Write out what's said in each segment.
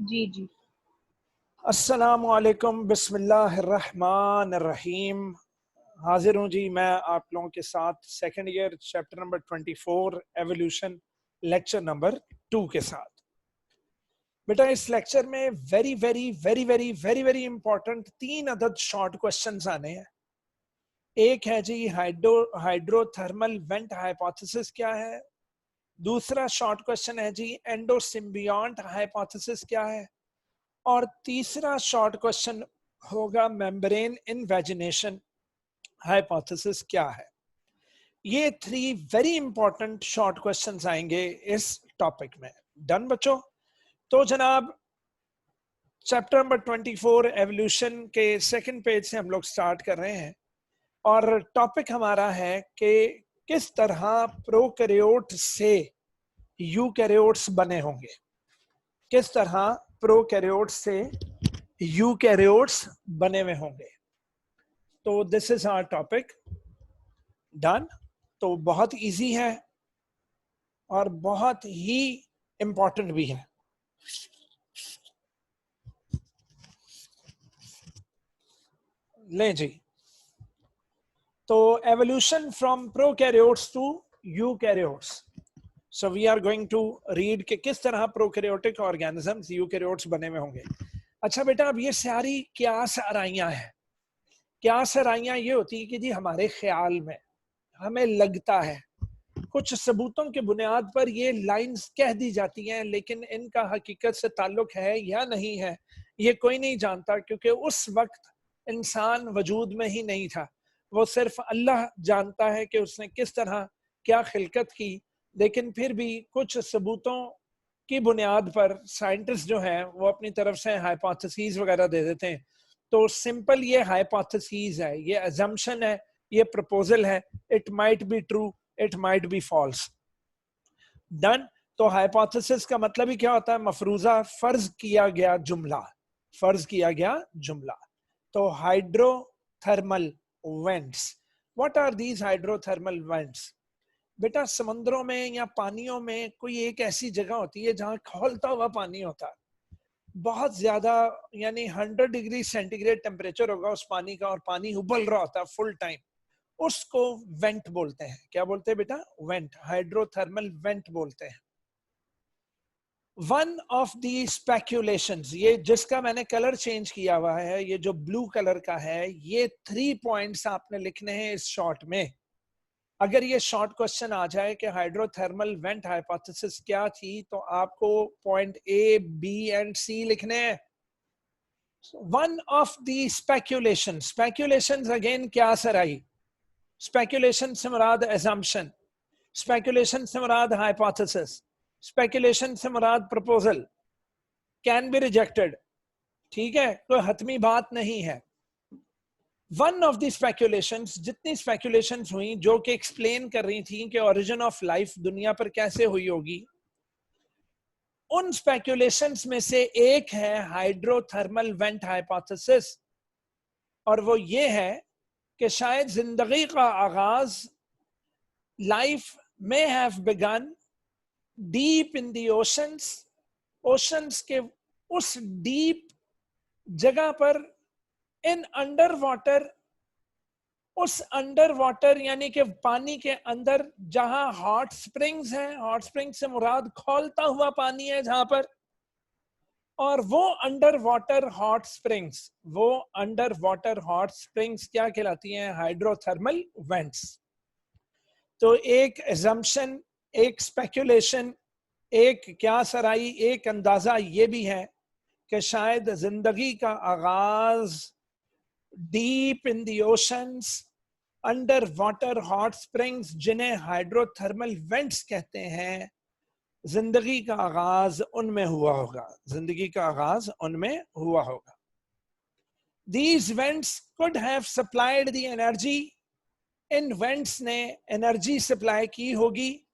जी जी। अस्सलामुअलैकुम, बिस्मिल्लाहिर्रहमानिर्रहीम। हाजिर हूँ जी मैं आप लोगों के साथ second year chapter number 24 evolution lecture number 2 के साथ। बेटा इस लेक्चर में very very very very very very important 3 अदद शॉर्ट क्वेश्चंस आने हैं। एक है जी हाइड्रोथर्मल वेंट हाइपोथेसिस क्या है। दूसरा शॉर्ट क्वेश्चन है जी एंडोसिम्बियंट हाइपोथेसिस क्या है। और तीसरा शॉर्ट क्वेश्चन होगा मेम्ब्रेन इनवेजिनेशन हाइपोथेसिस क्या है। ये 3 वेरी इंपॉर्टेंट शॉर्ट क्वेश्चंस आएंगे इस टॉपिक में। डन बच्चों? तो जनाब चैप्टर नंबर 24 एवोल्यूशन के सेकंड पेज से हम लोग स्टार्ट कर रहे हैं और टॉपिक हमारा है कि किस तरह प्रोकैरियोट से यूकैरियोट्स बने होंगे। किस तरह प्रोकैरियोट से यूकैरियोट्स बने हुए होंगे। तो this is our topic. Done? तो बहुत इजी है और बहुत ही इंपॉर्टेंट भी है। ले जी, तो evolution from prokaryotes to eukaryotes. So we are going to read कि किस तरह प्रोकैरियोटिक ऑर्गेनिजम्स यूकैरियोट्स बने हुए होंगे। अच्छा बेटा, अब ये सारी क्या सराइयां हैं। क्या सराइयां ये होती है कि जी हमारे ख्याल में हमें लगता है, कुछ सबूतों के बुनियाद पर ये लाइंस कह दी जाती हैं, लेकिन इनका हकीकत से ताल्लुक है या नहीं है ये कोई नहीं जानता, क्योंकि उस वक्त इंसान वजूद में ही नहीं था। वो सिर्फ अल्लाह जानता है कि उसने किस तरह क्या खिलकत की। लेकिन फिर भी कुछ सबूतों की बुनियाद पर साइंटिस्ट जो है वो अपनी तरफ से हाइपोथेसिस वगैरह दे देते हैं। तो सिंपल ये हाइपोथेसिस है, ये अजम्पशन है, ये प्रपोजल है। It might be true, it might be false. Done? तो हाइपोथेसिस का मतलब ही क्या होता है? मफरूजा, फर्ज किया गया जुमला। फर्ज किया गया जुमला। तो hydrothermal vents, what are these hydrothermal vents? बेटा समुद्रों में या पानियों में कोई एक ऐसी जगह होती है जहां खौलता हुआ पानी होता है, बहुत ज्यादा, यानी 100 डिग्री सेंटीग्रेड टेम्परेचर होगा उस पानी का और पानी उबल रहा होता है फुल टाइम। उसको वेंट बोलते हैं। क्या बोलते हैं बेटा? वेंट, हाइड्रोथर्मल वेंट बोलते हैं। वन ऑफ दी स्पेक्यूलेशंस, ये जिसका मैंने कलर चेंज किया हुआ है, ये जो ब्लू कलर का है, ये 3 पॉइंट्स आपने लिखने हैं इस शॉर्ट में। अगर ये शॉर्ट क्वेश्चन आ जाए कि हाइड्रोथर्मल वेंट हाइपोथेसिस क्या थी, तो आपको पॉइंट ए, बी एंड सी लिखने हैं। One of the speculation, speculation again क्या सर आई? स्पेक्यूलेशन से मुराद assumption, स्पेक्यूलेशन से मुराद हाइपोथेसिस, स्पेक्यूलेशन से मुराद प्रपोजल। कैन बी रिजेक्टेड, ठीक है, कोई हतमी बात नहीं है। वन ऑफ द स्पेक्यूलेशंस, जितनी स्पेक्यूलेशंस हुई जो कि एक्सप्लेन कर रही थी कि ओरिजिन ऑफ लाइफ दुनिया पर कैसे हुई होगी, उन स्पेक्यूलेशंस में से एक है हाइड्रोथर्मल वेंट हाइपोथेसिस। और वो ये है कि शायद जिंदगी का आगाज, life may have begun deep in the oceans, oceans के उस डीप जगह पर, इन अंडर वाटर, उस अंडर वाटर यानी कि पानी के अंदर जहां हॉट स्प्रिंग्स हैं, हॉट स्प्रिंग से मुराद खौलता हुआ पानी है जहां पर। और वो अंडर वाटर हॉट स्प्रिंग्स, वो अंडर वाटर हॉट स्प्रिंग्स क्या कहलाती हैं? Hydrothermal vents. तो एक एजम्पशन, एक स्पेक्यूलेशन, एक क्या सराई, एक अंदाजा ये भी है कि शायद जिंदगी का आगाज deep in the oceans, under water hot springs, जिन्हें हाइड्रोथर्मल वेंट्स कहते हैं, जिंदगी का आगाज उनमें हुआ होगा। जिंदगी का आगाज उनमें हुआ होगा। These vents could have supplied the energy, in vents ने एनर्जी सप्लाई की होगी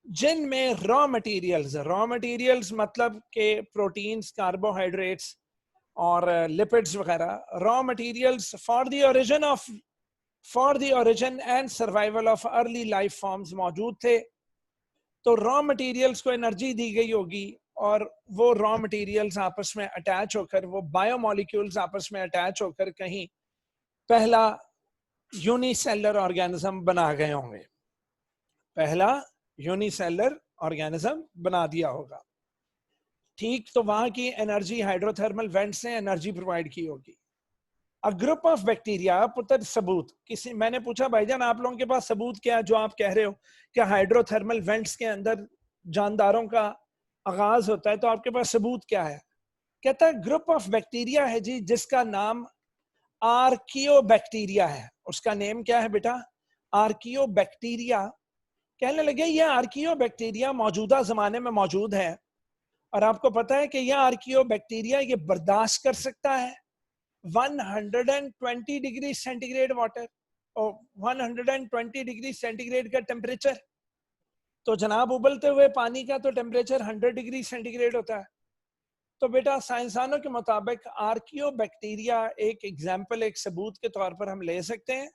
जिनमें रॉ मटेरियल्स मतलब के प्रोटीन्स, कार्बोहाइड्रेट्स और लिपिड्स वगैरह, raw materials for the origin and survival of early life forms मौजूद थे। तो रॉ मटेरियल्स को एनर्जी दी गई होगी और वो रॉ मटेरियल्स आपस में अटैच होकर, वो बायोमोलिक्यूल्स आपस में अटैच होकर कहीं पहला यूनिसेलर ऑर्गेनिज्म बना गए होंगे, पहला यूनिसेलर ऑर्गेनिज्म बना दिया होगा। ठीक, तो वहां की एनर्जी हाइड्रोथर्मल वेंट से एनर्जी प्रोवाइड की होगी। अ ग्रुप ऑफ बैक्टीरिया, पुत्र सबूत, किसी, मैंने पूछा भाईजान आप लोगों के पास सबूत क्या है जो आप कह रहे हो कि हाइड्रोथर्मल वेंट्स के अंदर जानदारों का आगाज होता है, तो आपके पास सबूत क्या है? कहता है ग्रुप ऑफ बैक्टीरिया है जी जिसका नाम आर्कियोबैक्टीरिया है। उसका नेम क्या है बेटा? आर्कियोबैक्टीरिया। कहने लगे ये आर्कियोबैक्टीरिया मौजूदा जमाने में मौजूद है, और आपको पता है कि यह आर्कियोबैक्टीरिया ये बर्दाश्त कर सकता है 120 डिग्री सेंटीग्रेड वाटर और 120 डिग्री सेंटीग्रेड का टेम्परेचर। तो जनाब उबलते हुए पानी का तो टेम्परेचर 100 डिग्री सेंटीग्रेड होता है। तो बेटा साइंसदानों के मुताबिक आर्कियोबैक्टीरिया एक एग्जाम्पल, एक सबूत के तौर पर हम ले सकते हैं,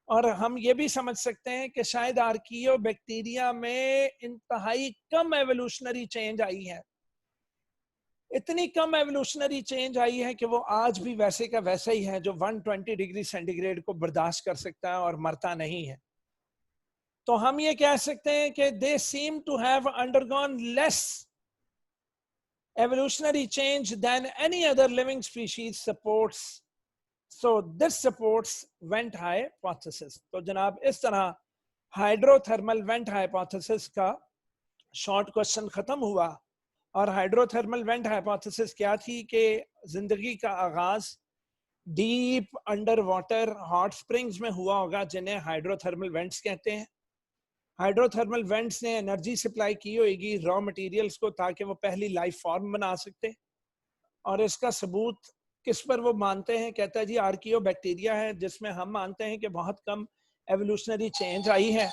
और हम ये भी समझ सकते हैं कि शायद आर्कियोबैक्टीरिया में इंतहाई कम एवोल्यूशनरी चेंज आई है। इतनी कम एवोल्यूशनरी चेंज आई है कि वो आज भी वैसे का वैसा ही है, जो 120 डिग्री सेंटीग्रेड को बर्दाश्त कर सकता है और मरता नहीं है। तो हम ये कह सकते हैं कि they seem to have undergone less evolutionary change than any other living species supports. So this supports vent hypothesis. तो जनाब इस तरह हाइड्रोथर्मल वेंट हाइपोथेसिस का शॉर्ट क्वेश्चन खत्म हुआ। और हाइड्रोथर्मल वेंट हाइपोथेसिस क्या थी कि जिंदगी का आगाज deep under water hot springs में हुआ होगा, जिन्हें हाइड्रोथर्मल वेंट्स कहते हैं। हाइड्रोथर्मल वेंट्स ने एनर्जी सप्लाई की होगी रॉ मटेरियल्स को, ताकि वो पहली लाइफ फॉर्म बना सकते। और इसका सबूत किस पर वो मानते हैं? कहता है जी आर्कियोबैक्टीरिया है, जिसमें हम मानते हैं कि बहुत कम एवोल्यूशनरी चेंज आई है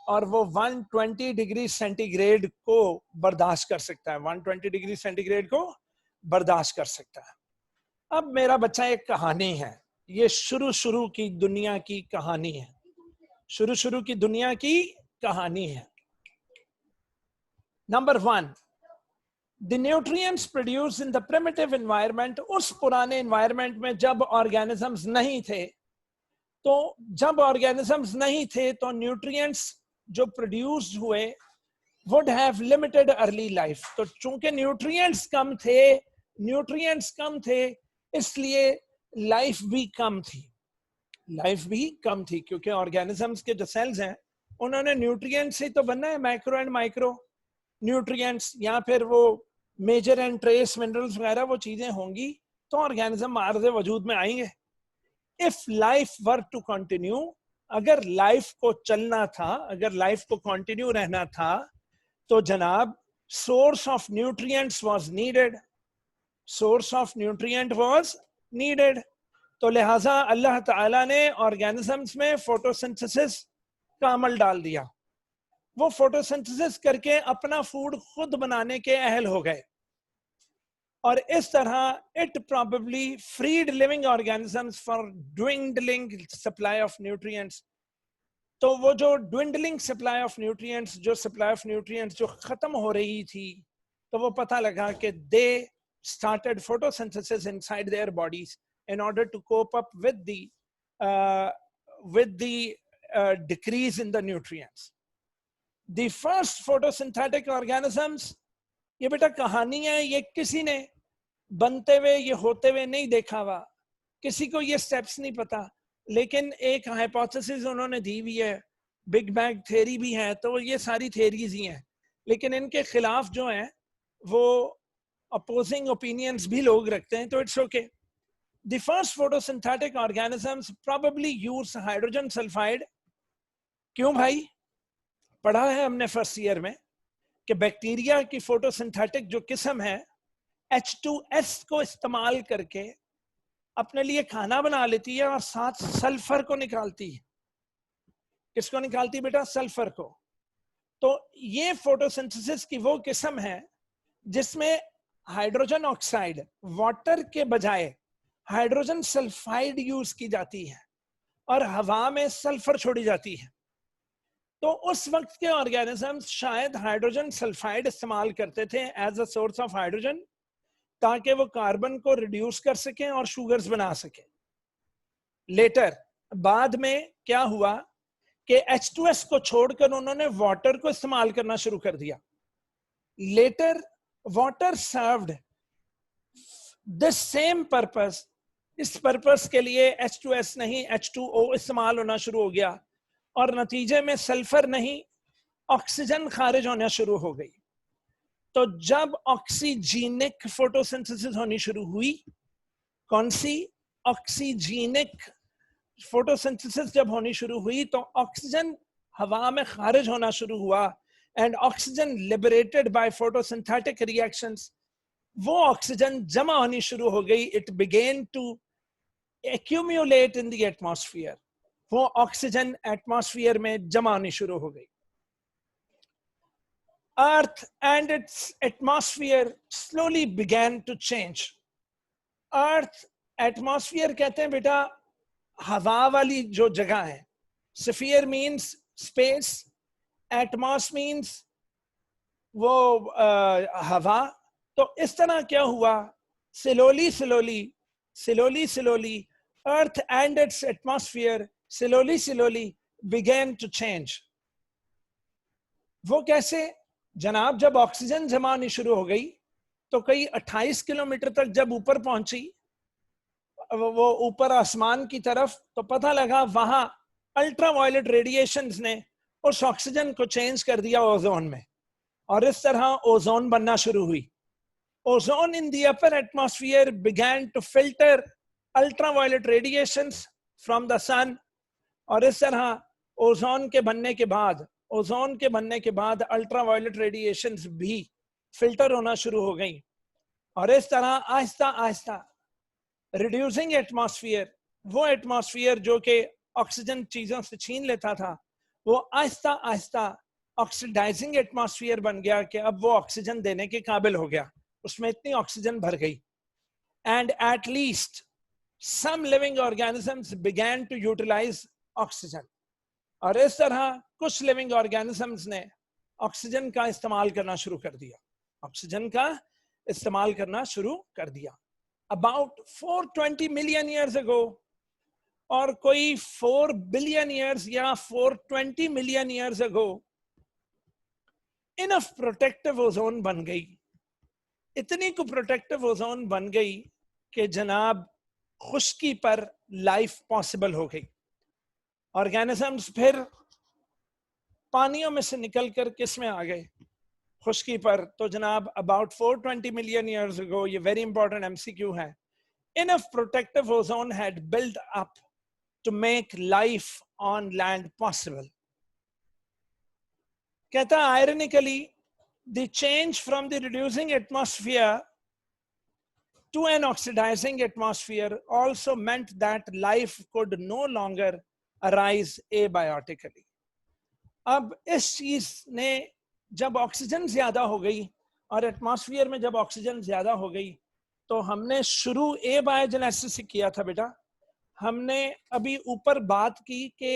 और वो 120 डिग्री सेंटीग्रेड को बर्दाश्त कर सकता है, 120 डिग्री सेंटीग्रेड को बर्दाश्त कर सकता है। अब मेरा बच्चा एक कहानी है, ये शुरू की दुनिया की कहानी है, शुरू की दुनिया की कहानी है। Number 1, the nutrients produce in the primitive environment. उस पुराने एनवायरनमेंट में जब ऑर्गेनिजम्स नहीं थे, तो जब ऑर्गेनिजम्स नहीं थे तो न्यूट्रिएंट्स जो प्रोड्यूस हुए would have limited early life. तो चूंकि न्यूट्रिएंट्स कम थे इसलिए लाइफ भी कम थी, क्योंकि ऑर्गेनिजम्स के जो सेल्स हैं उन्होंने न्यूट्रिएंट से तो बनना है, माइक्रो एंड माइक्रो न्यूट्रिएंट्स, या फिर वो मेजर एंड ट्रेस मिनरल्स वगैरह वो चीजें होंगी तो ऑर्गेनिज्म आर्ज़ वजूद में आएंगे। If life were to continue, अगर लाइफ को चलना था, अगर लाइफ को कंटिन्यू रहना था, तो जनाब source of nutrients was needed. तो लिहाजा अल्लाह ताला ने ऑर्गेनिजम्स में फोटोसिंथेसिस का अमल डाल दिया। वो फोटोसिंथेसिस करके अपना फूड खुद बनाने के अहल हो गए, और इस तरह it probably freed living organisms for dwindling supply of nutrients. तो वो जो ड्विंडलिंग सप्लाई ऑफ न्यूट्रिएंट्स, जो खत्म हो रही थी, तो वो पता लगा कि दे started photosynthesis inside their bodies in order to cope up with the decrease in the nutrients. The first photosynthetic organisms, ये बेटा कहानी है, ये किसी ने बनते हुए, ये होते हुए नहीं देखा हुआ, किसी को ये स्टेप्स नहीं पता, लेकिन एक हाइपोथेसिस उन्होंने दी हुई है, बिग बैंग थ्योरी भी है, तो ये सारी थ्योरीज ही हैं, लेकिन इनके खिलाफ जो है वो opposing opinions भी लोग रखते हैं, तो it's okay. The first photosynthetic organisms probably use hydrogen sulfide. क्यों भाई? पढ़ा है हमने फर्स्ट ईयर में कि बैक्टीरिया की फोटोसिंथेटिक जो किस्म है H2S को इस्तेमाल करके अपने लिए खाना बना लेती है और साथ सल्फर को निकालती है। किसको निकालती बेटा? सल्फर को। तो ये फोटोसिंथेसिस की वो किस्म है जिसमें हाइड्रोजन ऑक्साइड, वाटर के बजाय हाइड्रोजन सल्फाइड यूज की जाती है और हवा में सल्फर छोड़ी जाती है। तो उस वक्त के ऑर्गेनिजम्स शायद हाइड्रोजन सल्फाइड इस्तेमाल करते थे as a source of hydrogen, ताकि वो कार्बन को रिड्यूस कर सकें और शुगर्स बना सकें। लेटर बाद में क्या हुआ कि H2S को छोड़कर उन्होंने वाटर को इस्तेमाल करना शुरू कर दिया। Later water served this same purpose, इस पर्पस के लिए H2S नहीं H2O इस्तेमाल होना शुरू हो गया, और नतीजे में सल्फर नहीं ऑक्सीजन खारिज होना शुरू हो गई। तो जब ऑक्सीजेनिक फोटोसिंथेसिस होनी शुरू हुई, कौन सी ऑक्सीजेनिक फोटोसिंथेसिस जब होनी शुरू हुई, तो ऑक्सीजन हवा में खारिज होना शुरू हुआ, and oxygen liberated by photosynthetic reactions, वो ऑक्सीजन जमा होनी शुरू हो गई। It began to accumulate in the atmosphere, वो ऑक्सीजन एटमॉस्फेयर में जमा होनी शुरू हो गई। Earth and its atmosphere slowly began to change. Earth atmosphere कहते हैं बेटा हवा वाली जो जगह है। Sphere means space, atmos means वो हवा। तो इस तरह क्या हुआ, slowly Earth and its atmosphere slowly began to change. वो कैसे जनाब, जब ऑक्सीजन जमा होनी शुरू हो गई तो कई 28 किलोमीटर तक जब ऊपर पहुंची, वो ऊपर आसमान की तरफ, तो पता लगा वहां अल्ट्रावायलेट रेडिएशंस ने उस ऑक्सीजन को चेंज कर दिया ओजोन में, और इस तरह ओजोन बनना शुरू हुई। Ozone in the upper atmosphere began to filter ultraviolet radiations from the sun, और इस तरह ओजोन के बनने के बाद अल्ट्रावायलेट रेडिएशंस भी फिल्टर होना शुरू हो गई, और इस तरह आहिस्ता आहिस्ता रिड्यूसिंग एटमॉस्फेयर, वो एटमॉस्फेयर जो कि ऑक्सीजन चीजों से छीन लेता था, वो आहिस्ता आहिस्ता ऑक्सीडाइजिंग एटमॉस्फेयर बन गया कि अब वो ऑक्सीजन देने के काबिल हो गया, उसमें इतनी ऑक्सीजन भर गई। And at least some living organisms began to utilise oxygen, और इस तरह कुछ लिविंग ऑर्गेनिजम्स ने ऑक्सीजन का इस्तेमाल करना शुरू कर दिया, ऑक्सीजन का इस्तेमाल करना शुरू कर दिया। अबाउट 420 मिलियन ईयर्स अगो, और कोई 4 बिलियन ईयर्स या 420 मिलियन ईयर्स अगो, इनफ प्रोटेक्टिव ओजोन बन गई, इतनी को प्रोटेक्टिव ओजोन बन गई कि जनाब खुश्की पर लाइफ पॉसिबल हो गई। ऑर्गेनिजम्स फिर पानियों में से निकलकर किस में आ गए, खुश्की पर। तो जनाब अबाउट 420 मिलियन ईयर्स अगो, ये वेरी इंपॉर्टेंट एमसीक्यू है, enough protective ozone had built up to make life on land possible. कहता ironically the change from the reducing atmosphere to an oxidizing atmosphere also meant that life could no longer arise abiotically. अब इस चीज ने, जब oxygen ज्यादा हो गई और एटमॉस्फेयर में जब ऑक्सीजन ज्यादा हो गई, तो हमने शुरू एबायोजेनेसिस से किया था बेटा। हमने अभी ऊपर बात की कि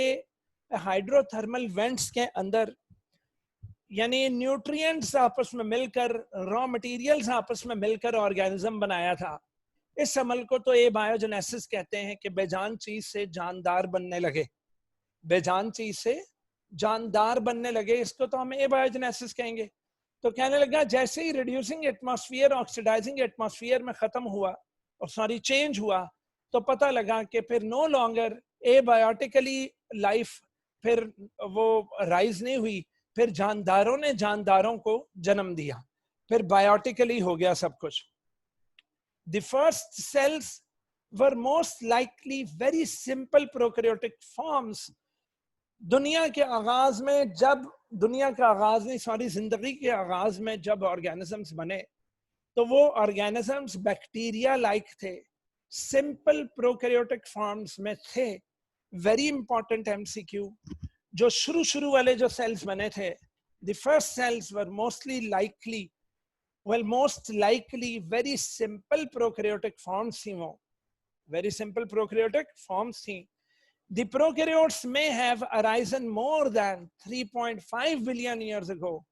हाइड्रोथर्मल वेंट्स के अंदर, यानी न्यूट्रिएंट्स आपस में मिलकर, रॉ मटेरियल्स आपस में मिलकर ऑर्गेनिज्म बनाया था। इस अमल को तो एबायोजेनेसिस कहते हैं कि बेजान चीज से जानदार बनने लगे, बेजान चीज से जानदार बनने लगे, इसको तो हम एबायोजेनेसिस कहेंगे। तो कहने लगा जैसे ही रिड्यूसिंग एटमॉस्फेयर ऑक्सीडाइजिंग एटमॉस्फेयर में खत्म हुआ, और सॉरी चेंज हुआ, तो पता लगा कि फिर नो लॉन्गर एबायोटिकली लाइफ फिर वो राइज नहीं हुई, फिर जानदारों ने जानदारों को जन्म दिया, फिर बायोटिकली हो गया सब कुछ। The first cells were most likely very simple prokaryotic forms. दुनिया के आगाज में, जब दुनिया का आगाज नहीं, सॉरी जिंदगी के आगाज में जब ऑर्गेनिजम्स बने, तो वो ऑर्गेनिजम्स बैक्टीरिया लाइक थे, सिंपल प्रोकैरियोटिक फॉर्म्स में थे। वेरी इंपॉर्टेंट एमसीक्यू, जो शुरू वाले जो सेल्स बने थे, the first cells were mostly likely, most likely very simple prokaryotic forms थी, वो very simple prokaryotic forms थी। The prokaryotes may have arisen more than 3.5 billion years ago.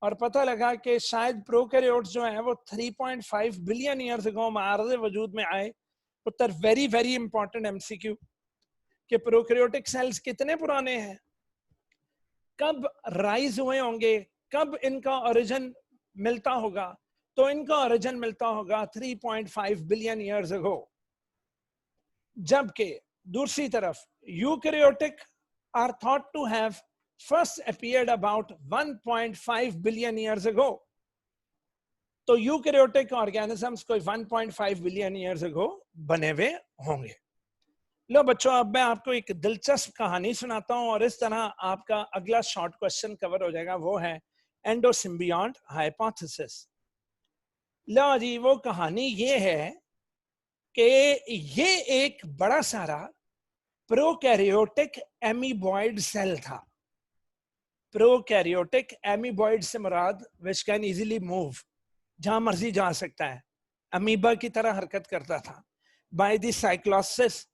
और पता लगा कि शायद प्रोकैरियोट्स जो हैं वो 3.5 बिलियन ईयर्स अगो मार्ज़ वजूद में आए. उत्तर वेरी वेरी इंपॉर्टेंट एमसीक्यू कि प्रोकैरियोटिक सेल्स कितने पुराने हैं, कब राइज हुए होंगे, कब इनका ओरिजिन मिलता होगा. तो इनका ओरिजिन मिलता होगा 3.5 बिलियन ईयर्स अगो. जबकि दूसरी तरफ eukaryotic are thought to have first appeared about 1.5 billion years ago. तो यूकैरियोटिक ऑर्गेनिजम्स कोई 1.5 बिलियन ईयर्स अगो बने हुए होंगे. लो बच्चों, अब मैं आपको एक दिलचस्प कहानी सुनाता हूं और इस तरह आपका अगला शॉर्ट क्वेश्चन कवर हो जाएगा. वो है एंडोसिम्बियंट हाइपोथेसिस. लो जी, वो कहानी ये है कि ये एक बड़ा सारा प्रोकैरियोटिक एमीबॉइड सेल था. प्रोकैरियोटिक एमीबॉइड से मुराद विच कैन इजीली मूव, जहां मर्जी जा सकता है, अमीबा की तरह हरकत करता था. बाय द साइक्लोसिस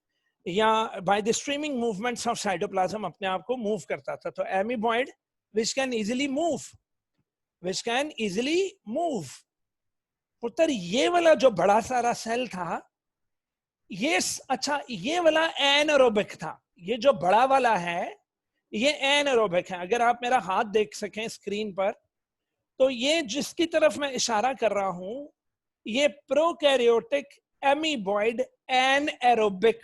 या by the streaming movements of cytoplasm अपने आप को मूव करता था. तो amoeboid which can easily move, which can easily move. पुत्र ये वाला जो बड़ा सारा सेल था, ये अच्छा ये वाला एनारोबिक था. ये जो बड़ा वाला है ये एनारोबिक है. अगर आप मेरा हाथ देख सकें स्क्रीन पर, तो ये जिसकी तरफ मैं इशारा कर रहा हूं ये प्रोकैरियोटिक एमीबॉइड एनारोबिक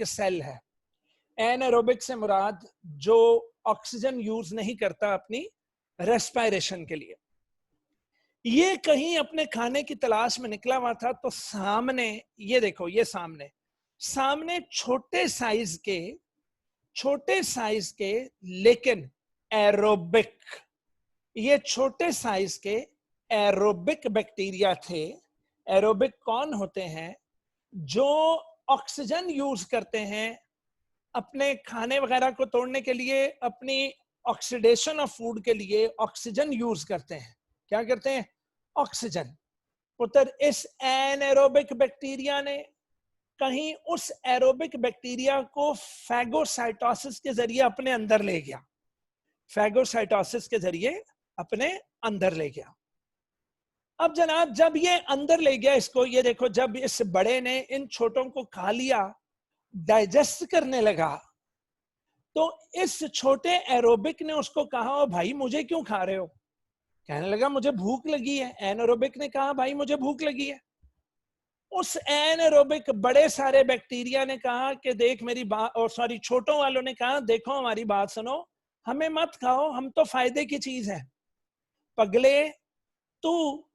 सेल है. एनारोबिक से मुराद जो ऑक्सीजन यूज नहीं करता अपनी रेस्पिरेशन के लिए. ये कहीं अपने खाने की तलाश में निकला हुआ था. तो सामने ये देखो, ये सामने छोटे साइज के लेकिन एरोबिक, ये छोटे साइज के एरोबिक बैक्टीरिया थे. एरोबिक कौन होते हैं? जो ऑक्सीजन यूज करते हैं अपने खाने वगैरह को तोड़ने के लिए, अपनी ऑक्सीडेशन ऑफ फूड के लिए ऑक्सीजन यूज करते हैं. क्या करते हैं? ऑक्सीजन. उधर इस एनारोबिक बैक्टीरिया ने कहीं उस एरोबिक बैक्टीरिया को फैगोसाइटोसिस के जरिए अपने अंदर ले गया. फैगोसाइटोसिस के जरिए अपने अंदर ले गया. अब जनाब, जब ये अंदर ले गया इसको, ये देखो, जब इस बड़े ने इन छोटों को खा लिया, डाइजेस्ट करने लगा, तो इस छोटे एरोबिक ने उसको कहा, ओ भाई मुझे क्यों खा रहे हो? कहने लगा मुझे भूख लगी है. एनारोबिक ने कहा भाई मुझे भूख लगी है. उस एनारोबिक बड़े सारे बैक्टीरिया ने कहा कि देख मेरी बात, और सॉरी छोटों वालों ने कहा देखो हमारी बात सुनो, हमें मत खाओ, हम तो फायदे की चीज है. पगले, तू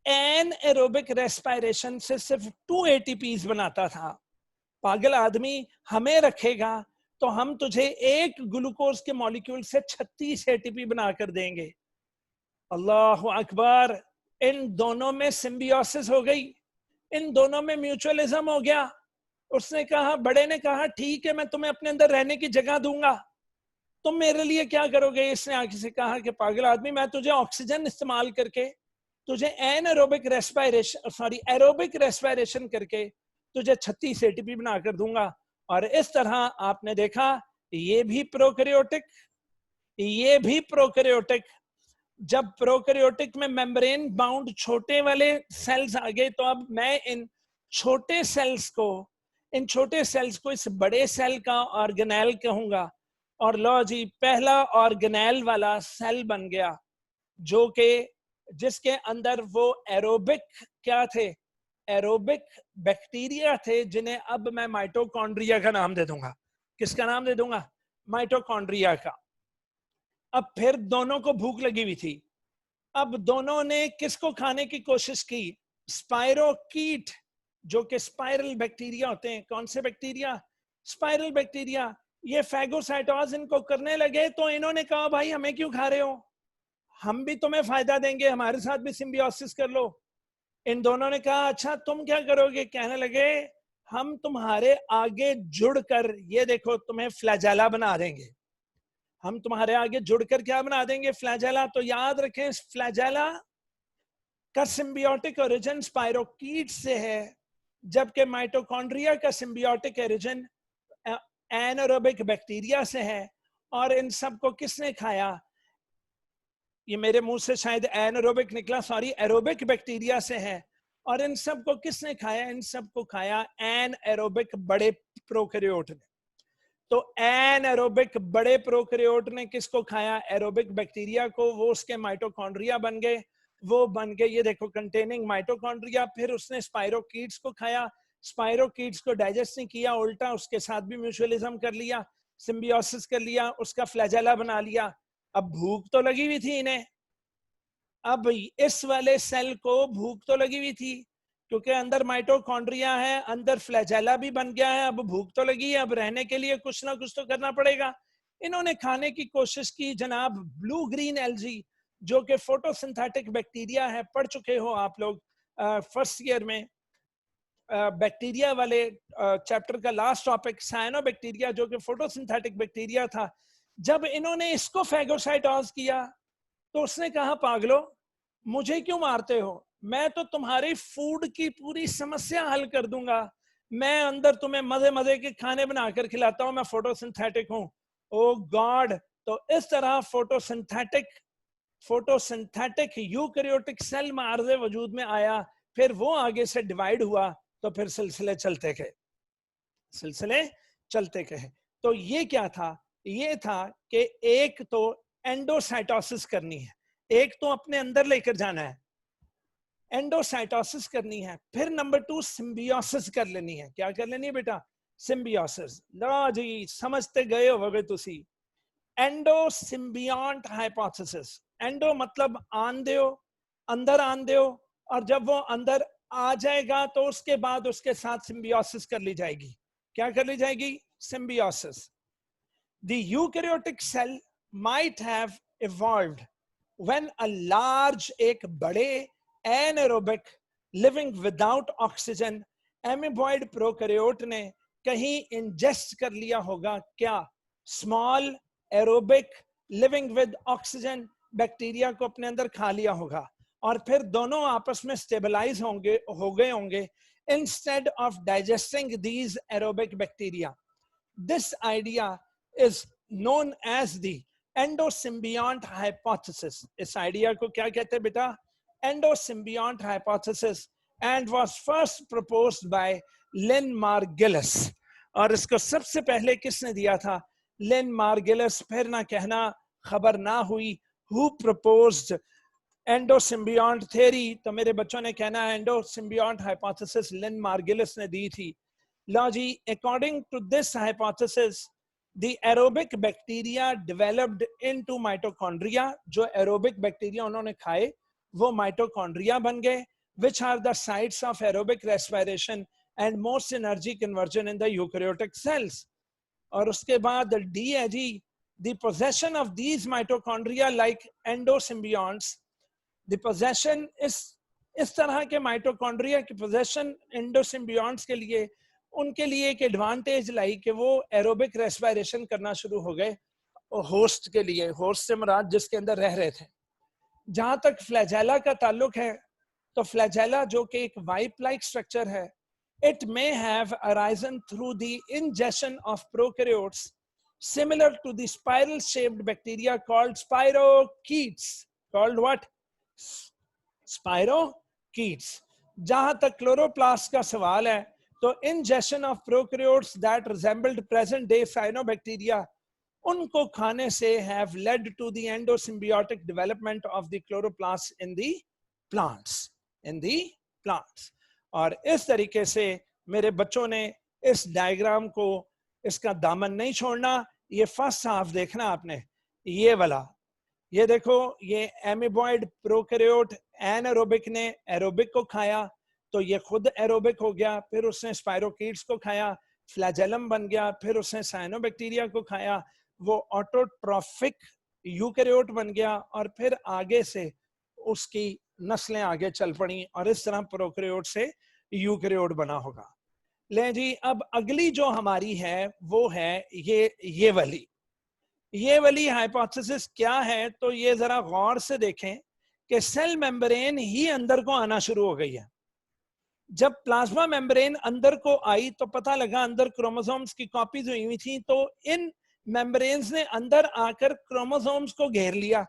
एनारोबिक रेस्पिरेशन से सिर्फ 2 ATPs बनाता था. पागल आदमी, हमें रखेगा तो हम तुझे एक ग्लूकोज के मॉलिक्यूल से 36 ATP बनाकर देंगे. अल्लाह अकबर. इन दोनों में सिम्बियोसिस हो गई, इन दोनों में म्यूचुअलिज्म हो गया. उसने कहा, बड़े ने कहा ठीक है मैं तुम्हें अपने अंदर रहने की जगह दूंगा, तुम मेरे लिए क्या करोगे? इसने आगे से कहा कि पागल आदमी, मैं तुझे ऑक्सीजन इस्तेमाल करके तुझे एरोबिक रेस्पिरेशन करके तुझे 36 ATP बनाकर दूंगा. और इस तरह आपने देखा ये भी प्रोकैरियोटिक. जब प्रोकैरियोटिक में मेम्ब्रेन बाउंड छोटे वाले सेल्स आ गए, तो अब मैं इन छोटे सेल्स को इस बड़े सेल का ऑर्गेनेल कहूंगा. और लो जी, पहला ऑर्गेनेल वाला सेल बन गया, जो कि जिसके अंदर वो एरोबिक क्या थे? एरोबिक बैक्टीरिया थे, जिन्हें अब मैं माइटोकॉन्ड्रिया का नाम दे दूंगा. किसका नाम दे दूंगा? माइटोकॉन्ड्रिया का. अब फिर दोनों को भूख लगी हुई थी. अब दोनों ने किसको खाने की कोशिश की? स्पाइरोकीट, जो कि स्पाइरल बैक्टीरिया होते हैं. कौन से बैक्टीरिया? Spiral bacteria. ये फैगोसाइटोज इनको करने लगे, तो इन्होंने कहा भाई हमें क्यों खा रहे हो, हम भी तुम्हें फायदा देंगे, हमारे साथ भी सिम्बियोसिस कर लो. इन दोनों ने कहा अच्छा तुम क्या करोगे? कहने लगे हम तुम्हारे आगे जुड़कर, ये देखो, तुम्हें फ्लैजेला बना देंगे. हम तुम्हारे आगे जुड़कर क्या बना देंगे? फ्लैजेला. तो याद रखें, फ्लैजेला का सिम्बियोटिक ओरिजिन स्पाइरोकीट से है, जबकि माइटोकॉन्ड्रिया का सिम्बियोटिक ओरिजिन एनारोबिक बैक्टीरिया से है। और इन सबको किसने खाया? ये मेरे मुंह से शायद एनारोबिक निकला, सॉरी, एरोबिक बैक्टीरिया से है। और इन सबको किसने खाया? इन सबको खाया एनएरोबिक बड़े प्रोकैरियोट ने। तो एनएरोबिक बड़े प्रोकैरियोट ने किसको खाया? एरोबिक बैक्टीरिया को। वो उसके माइटोकॉन्ड्रिया बन गए। वो बन गए, ये देखो, कंटेनिंग माइटोकॉन्ड्रिया। फिर उसने स्पाइरोकीट्स को खाया। स्पाइरोकीट्स को डाइजेस्ट नहीं किया, उल्टा उसके साथ भी म्यूचुअलिज्म कर लिया, सिम्बियोसिस कर लिया, उसका फ्लैजेला बना लिया। अब भूख तो लगी हुई थी इन्हें। अब इस वाले सेल को भूख तो लगी हुई थी, क्योंकि अंदर माइटोकॉन्ड्रिया है, अंदर फ्लैजेला भी बन गया है। अब भूख तो लगी है, अब रहने के लिए कुछ ना कुछ तो करना पड़ेगा। इन्होंने खाने की कोशिश की जनाब ब्लू ग्रीन एल्जी, जो कि फोटोसिंथेटिक बैक्टीरिया है। पढ़ चुके हो आप लोग फर्स्ट ईयर में बैक्टीरिया वाले चैप्टर का लास्ट टॉपिक साइनोबैक्टीरिया, जो कि फोटोसिंथेटिक बैक्टीरिया था। जब इन्होंने इसको फैगोसाइटोज किया तो उसने कहा, पागलो, मुझे क्यों मारते हो? मैं तो तुम्हारी फूड की पूरी समस्या हल कर दूंगा। मैं अंदर तुम्हें मजे मजे के खाने बनाकर खिलाता हूं, मैं फोटोसिंथेटिक हूं। ओ गॉड! तो इस तरह फोटोसिंथेटिक यूकैरियोटिक सेल में आर्ज़े वजूद में आया। फिर वो आगे से डिवाइड हुआ, तो फिर सिलसिले चलते गए। तो ये क्या था? ये था कि एक तो एंडोसाइटोसिस करनी है, एक तो अपने अंदर लेकर जाना है, एंडोसाइटोसिस करनी है। फिर नंबर 2 सिम्बियोसिस कर लेनी है। क्या कर लेनी है बेटा? सिम्बियोसिस। लो जी, समझते गए होगे तुसी। Endo सिम्बियंट hypothesis. एंडो मतलब आन दो, अंदर आन दो, और जब वो अंदर आ जाएगा तो उसके बाद उसके साथ सिम्बियोसिस कर ली जाएगी। क्या कर ली जाएगी? Symbiosis. The eukaryotic cell might have evolved when a large, एक बड़े anaerobic living without oxygen amoeboid prokaryote ने कहीं ingest कर लिया होगा। क्या? small aerobic living with oxygen bacteria को अपने अंदर खा लिया होगा, और फिर दोनों आपस में स्टेबलाइज हो गए होंगे instead of digesting these aerobic bacteria. This idea is known as the endosymbiont hypothesis. इस आइडिया को क्या कहते हैं बेटा? Endosymbiont hypothesis, and was first proposed by Lynn Margulis. और इसको सबसे पहले किसने दिया था? Lynn Margulis। फिर ना कहना खबर ना हुई who proposed एंडोसिम्बियंट थ्योरी। तो मेरे बच्चों ने कहना है एंडोसिम्बियंट हाइपोथेसिस लिन मार्गिलिस ने दी थी। लो जी, according to this hypothesis the aerobic bacteria developed into mitochondria. जो एरोबिक बैक्टीरिया उन्होंने खाए वो माइटोकॉन्ड्रिया बन गए, which are the sites of aerobic respiration and most energy conversion in the eukaryotic cells. और उसके बाद डी है जी, the possession of these mitochondria like endosymbionts, the possession इस तरह के माइटोकॉन्ड्रिया की पोजेशन एंडोसिम्बियंट्स के लिए, उनके लिए एक एडवांटेज लाई कि वो एरोबिक रेस्पिरेशन करना शुरू हो गए होस्ट के लिए। होस्ट से मुराद जिसके अंदर रह रहे थे। जहां तक फ्लैजेला का ताल्लुक है, तो फ्लैजेला जो कि एक वाइप लाइक स्ट्रक्चर है, it may have arisen through the ingestion of prokaryotes similar to the spiral shaped bacteria called spirochetes. Called what? Spirochetes. जहां तक क्लोरोप्लास्ट का सवाल है, तो ingestion of prokaryotes that resembled present day cyanobacteria, उनको खाने से have led to the endosymbiotic development of the chloroplasts in the plants. और इस तरीके से मेरे बच्चों ने इस डायग्राम को, इसका दामन नहीं छोड़ना। ये फर्स्ट हाफ देखना आपने, ये वाला, ये देखो, ये एमीबॉइड प्रोकैरियोट एनारोबिक ने एरोबिक को खाया तो ये खुद एरोबिक हो गया, फिर उसने स्पाइरोकीट्स को खाया, फ्लैजेलम बन गया, फिर उसने साइनोबैक्टीरिया को खाया, वो ऑटोट्रॉफिक यूकैरियोट बन गया, और फिर आगे से उसकी नस्लें आगे चल पड़ी, और इस तरह प्रोकैरियोट से यूकैरियोट बना होगा। ले जी, अब अगली जो हमारी है वो है ये वाली हाइपोथेसिस क्या है? तो ये जरा गौर से देखें कि सेल मेम्ब्रेन ही अंदर को आना शुरू हो गई है। जब प्लाज्मा मेम्ब्रेन अंदर को आई तो पता लगा अंदर क्रोमोसोम्स की कॉपीज हुई थी, तो इन मेम्ब्रेन्स ने अंदर आकर क्रोमोसोम्स को घेर लिया,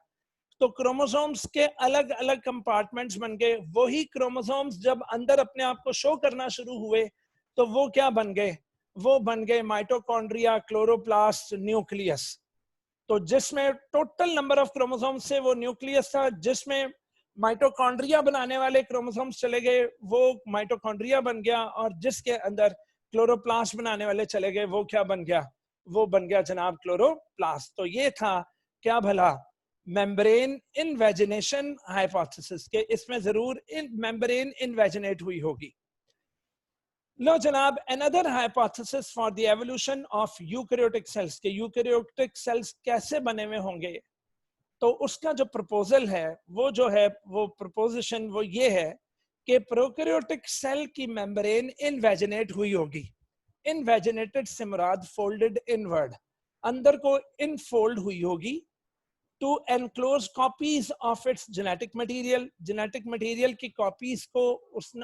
तो क्रोमोसोम्स के अलग अलग कंपार्टमेंट्स बन गए। वही क्रोमोसोम्स जब अंदर अपने आप को शो करना शुरू हुए तो वो क्या बन गए? वो बन गए माइटोकॉन्ड्रिया, क्लोरोप्लास्ट, न्यूक्लियस। तो जिसमें टोटल नंबर ऑफ क्रोमोसोम्स से वो न्यूक्लियस था, जिसमें माइटोकॉन्ड्रिया बनाने वाले क्रोमोसोम्स चले गए वो माइटोकॉन्ड्रिया बन गया, और जिसके अंदर क्लोरोप्लास्ट बनाने वाले चले गए वो क्या बन गया? वो बन गया जनाब क्लोरोप्लास्ट। तो ये था क्या भला? मेम्ब्रेन इनवेजिनेशन हाइपोथेसिस के, इसमें जरूर इन मेम्ब्रेन इनवेजिनेट हुई होगी। लो जनाब, another hypothesis for the evolution of eukaryotic cells के यूकैरियोटिक सेल्स कैसे बने हुए होंगे, तो उसका जो प्रपोजल है वो जो है वो प्रपोजिशन वो ये है कि प्रोकैरियोटिक सेल की मेम्ब्रेन इनवेजिनेट हुई होगी। इनवेजिनेटेड से मुराद फोल्डेड इनवर्ड, अंदर को इनफोल्ड हुई होगी, to enclose copies of its genetic material, genetic material की कॉपीज को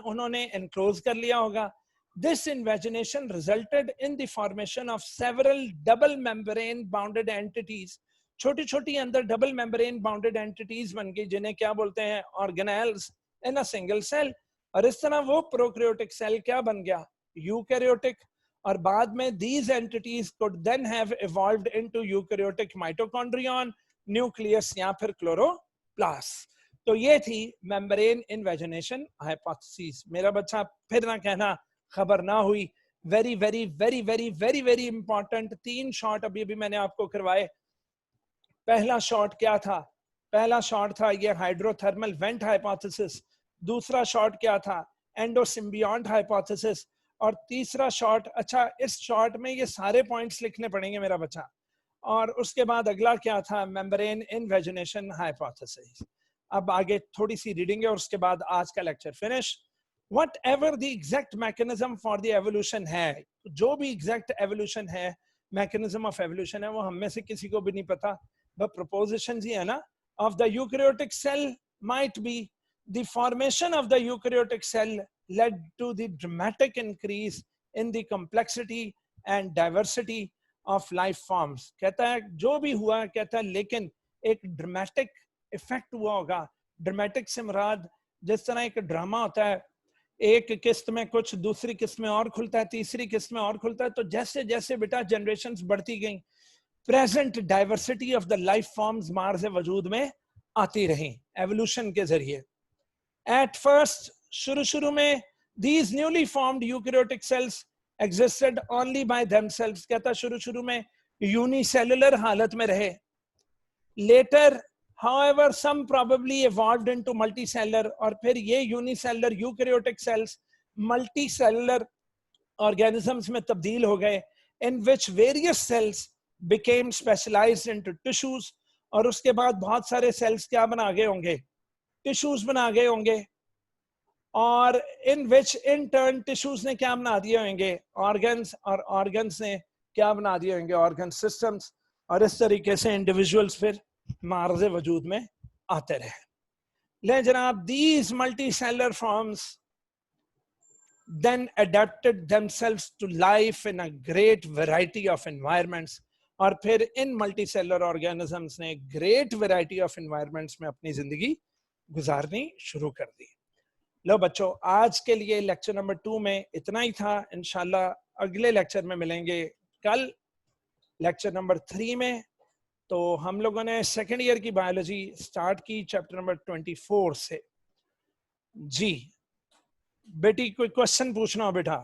उन्होंने एनक्लोज कर लिया होगा। This invagination resulted in the formation of several double membrane bounded entities. छोटी छोटी अंदर डबल मेम्ब्रेन बाउंडेड एंटिटीज बन गई जिन्हें क्या बोलते हैं? Organelles in a single cell. और इस तरह वो प्रोकैरियोटिक सेल क्या बन गया? यूकैरियोटिक। और बाद में these entities could then have evolved into eukaryotic mitochondrion, nucleus या फिर क्लोरोप्लास्ट। तो ये थी मेम्ब्रेन इनवेजिनेशन हाइपोथेसिस। मेरा बच्चा फिर ना कहना खबर ना हुई। Very very very very very very important 3 shot अभी भी मैंने आपको करवाए। पहला शॉट क्या था? पहला शॉट था ये हाइड्रोथर्मल वेंट हाइपोथेसिस। दूसरा शॉट क्या था? एंडोसिम्बियॉन्ट हाइपोथेसिस। और तीसरा शॉट, अच्छा इस शॉट में ये सारे पॉइंट्स लिखने पड़ेंगे मेरा बच्चा। और उसके बाद अगला क्या था? Membrane invagination hypothesis. अब आगे थोड़ी सी रीडिंग है और उसके बाद आज का lecture finish. Whatever the exact mechanism for the evolution है, जो भी exact evolution है, mechanism of evolution है, वो हम में से किसी को भी नहीं पता। but propositions ही है ना, of the eukaryotic cell might be the formation of the eukaryotic cell led to the dramatic increase in the complexity and diversity of life forms। कहता है जो भी हुआ, कहता है लेकिन एक dramatic effect हुआ होगा। dramatic से मुराद जिस तरह एक ड्रामा होता है, एक किस्त में कुछ, दूसरी किस्त में और खुलता है, तीसरी किस्त में और खुलता है, तो जैसे जैसे बेटा जनरेशंस बढ़ती गई, present diversity of the life forms मार से वजूद में आती रही एवोल्यूशन के जरिए। एट फर्स्ट, शुरू में these newly formed eukaryotic cells existed only by themselves। कहता शुरू में यूनिसेलुलर हालत में रहे। Later however some probably evolved into multicellular, और फिर ये unicellular eukaryotic cells multicellular organisms में तब्दील हो गए, in which various cells became specialized into tissues। और उसके बाद बहुत सारे cells क्या बना गए होंगे? tissues बना गए होंगे। और in which in turn tissues ने क्या बना दिए होंगे? organs, और organs ने क्या बना दिए होंगे? organ systems। और इस तरीके से individuals फिर मार्ज़े वजूद में आते रहे। ले जनाब, these multicellular forms then adapted themselves to life in a great variety of environments। और फिर इन multicellular organisms ने great variety of environments में अपनी जिंदगी गुजारनी शुरू कर दी। लो बच्चों, आज के लिए लेक्चर नंबर 2 में इतना ही था। इंशाल्लाह अगले लेक्चर में मिलेंगे कल लेक्चर नंबर 3 में। तो हम लोगों ने सेकेंड ईयर की बायोलॉजी स्टार्ट की चैप्टर नंबर 24 से। जी बेटी, कोई क्वेश्चन पूछना हो बेटा?